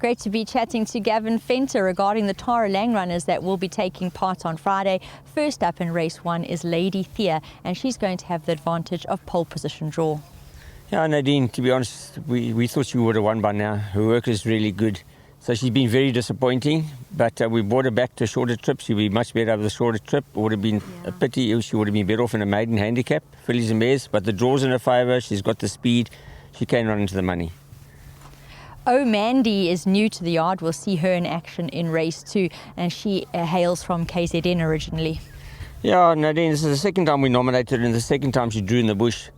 Great to be chatting to Gavin Fenter regarding the Tara LAING runners that will be taking part on Friday. First up in race 1 is Lady Thea, and she's going to have the advantage of pole position draw. Yeah, Nadine, to be honest, we thought she would have won by now. Her work is really good. So she's been very disappointing, but we brought her back to a shorter trip. She'll be much better over the shorter trip. It would have been a pity if she would have been better off in a maiden handicap, fillies and mares, but the draw's in her favour. She's got the speed. She can run into the money. Oh, Mandy is new to the yard. We'll see her in action in race 2, and she hails from KZN originally. Yeah, Nadine, this is the second time we nominated her and the second time she drew in the bush.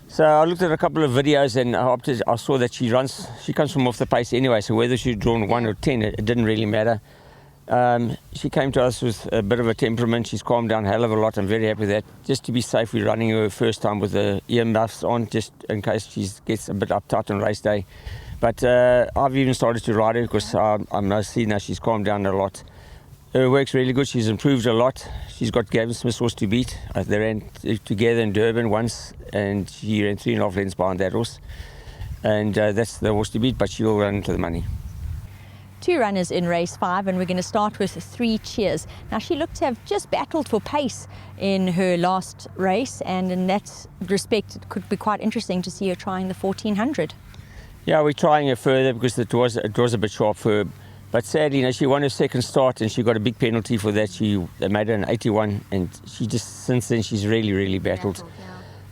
So I looked at a couple of videos and I saw that she comes from off the pace anyway, so whether she'd drawn 1 or 10, it didn't really matter. She came to us with a bit of a temperament. She's calmed down a hell of a lot. I'm very happy with that. Just to be safe, we're running her first time with the earmuffs on, just in case she gets a bit uptight on race day. But I've even started to ride her because I'm now seeing now she's calmed down a lot. Her work's really good. She's improved a lot. She's got Gavin Smith's horse to beat. They ran together in Durban once, and she ran 3.5 lengths behind that horse. And that's the horse to beat, but she will run into the money. 2 runners in race 5, and we're going to start with 3 Cheers. Now, she looked to have just battled for pace in her last race, and in that respect, it could be quite interesting to see her trying the 1400. Yeah, we're trying her further because it was a bit sharp for her. But sadly, she won her second start and she got a big penalty for that. They made her an 81, and since then she's really battled.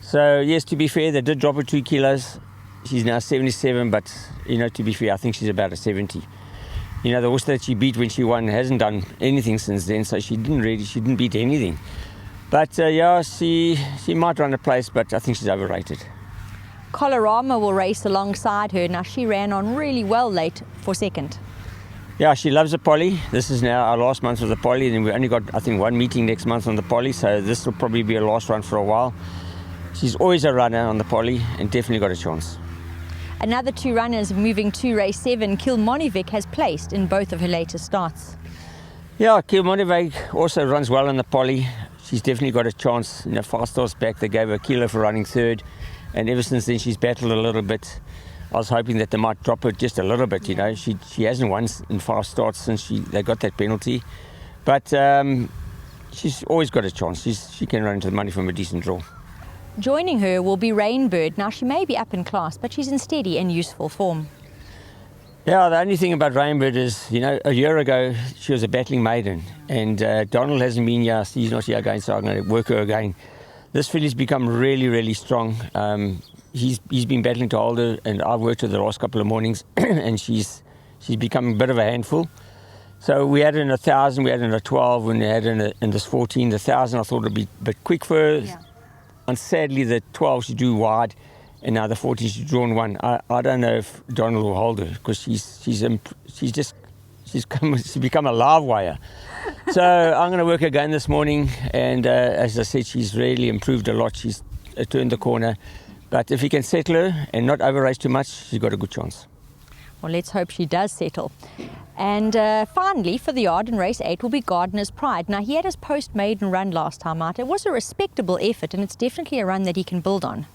So yes, to be fair, they did drop her 2 kilos. She's now 77, but to be fair, I think she's about a 70. The horse that she beat when she won hasn't done anything since then, so she didn't beat anything. But yeah, she might run a place, but I think she's overrated. Colorama will race alongside her. Now, she ran on really well late for second. Yeah, she loves the poly. This is now our last month of the poly, and we only got, I think, 1 meeting next month on the poly, so this will probably be a last run for a while. She's always a runner on the poly and definitely got a chance. Another 2 runners moving to race 7. Kilmonivik has placed in both of her latest starts. Yeah, Kilmonivik also runs well on the poly. She's definitely got a chance. 5 starts back, they gave her a kilo for running third, and ever since then she's battled a little bit. I was hoping that they might drop her just a little bit. She hasn't won in 5 starts since they got that penalty, but she's always got a chance. She can run into the money from a decent draw. Joining her will be Rainbird. Now, she may be up in class, but she's in steady and useful form. Yeah, the only thing about Rainbird is, a year ago she was a battling maiden, and Donald hasn't been here. He's not here again, so I'm going to work her again. This filly's become really strong. He's been battling to hold her, and I've worked her the last couple of mornings, and she's become a bit of a handful. So we had her in 1,000, we had her in 12, when we had her in this 14. The 1,000 I thought would be a bit quick for her. Yeah. And sadly, the 12 she drew wide, and now the 14 she's drawn 1. I don't know if Donald will hold her because she's become a live wire. So I'm going to work again this morning, and as I said, she's really improved a lot. She's turned the corner. But if he can settle her and not over-race too much, she's got a good chance. Well, let's hope she does settle. And finally, for the yard in race 8 will be Gardener's Pride. Now, he had his post-maiden run last time out. It was a respectable effort, and it's definitely a run that he can build on.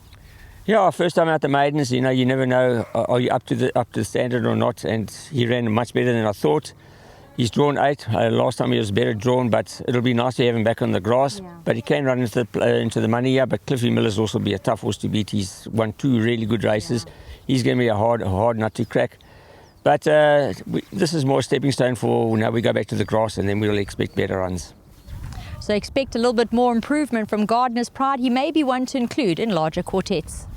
Yeah, first time out the maidens, you never know, are you up to the standard or not? And he ran much better than I thought. He's drawn 8. Last time he was better drawn, but it'll be nice to have him back on the grass. Yeah. But he can run into the money here. But Cliffy Miller's also be a tough horse to beat. He's won 2 really good races. Yeah. He's going to be a hard nut to crack. But this is more a stepping stone for now we go back to the grass, and then we'll expect better runs. So expect a little bit more improvement from Gardener's Pride. He may be one to include in larger quartets.